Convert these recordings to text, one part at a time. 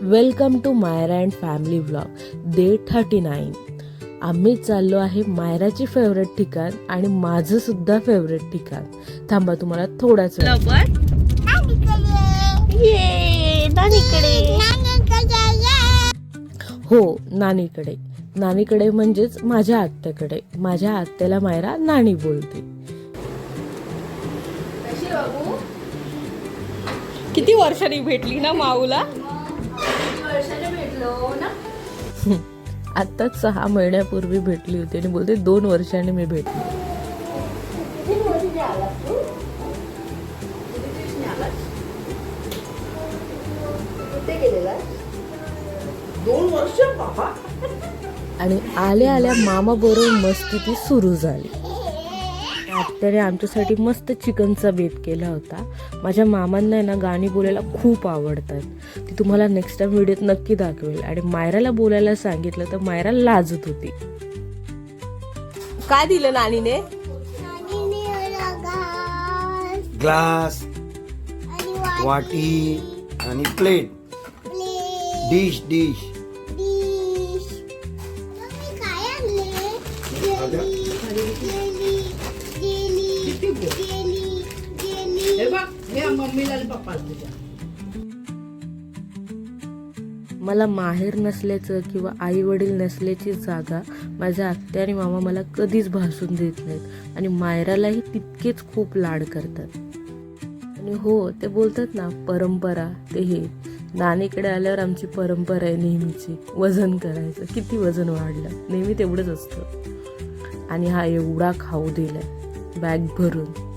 Welcome to Myra and family vlog day 39. आम्ही चाललो आहे मायराची फेवरेट ठिकाण आणि माझं सुद्धा फेवरेट ठिकाण. थांबा तुम्हाला थोडाच हो नानीकडे. नानीकडे म्हणजेच माझ्या आत्याकडे. माझ्या आत्याला मायरा नानी बोलते. किती वर्षांनी भेटली ना माऊला. आत्ताच 6 महिन्यापूर्वी भेटली होती आणि बोलते 2 वर्षांनी मी भेटली. आणि आल्या आल्या मामा बरोबर मस्ती ती सुरू झाली. आत्याने आमच्यासाठी मस्त चिकनचा बेत केला होता. माझ्या मामांना ना गाणी बोलायला खूप आवडतात. ती तुम्हाला नेक्स्ट टाइम व्हिडिओत नक्की दाखवेल. आणि मायराला बोलायला सांगितलं तर मायरा लाजत होती. काय दिलं नानीने? ग्लास, वाटी आणि प्लेट, डिश. मला माहेर नसल्याचं किंवा आई वडील नसल्याची जागा माझ्या आत्या आणि मामा मला कधीच भासून देत नाहीत. आणि मायरालाही तितकेच खूप लाड करतात. आणि हो, ते बोलतात ना परंपरा, ते हे नानीकडे आल्यावर आमची परंपरा आहे नेहमीची वजन करायचं. किती वजन वाढलं नेहमी तेवढंच असतं. आणि हा एवढा खाऊ दिलाय बॅग भरून.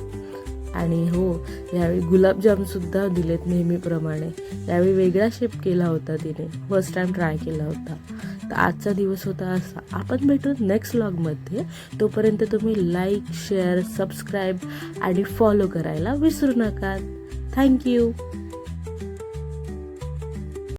आणि हो, यावेळी गुलाबजाम सुद्धा दिलेत नेहमीप्रमाणे. यावेळी वेगळा शेप केला होता तिने, फर्स्ट टाइम ट्राय केला होता. तर आजचा दिवस होता असा. आपण भेटू नेक्स्ट व्लॉगमध्ये. तोपर्यंत तुम्ही लाईक, शेअर, सबस्क्राईब आणि फॉलो करायला विसरू नका. थँक्यू.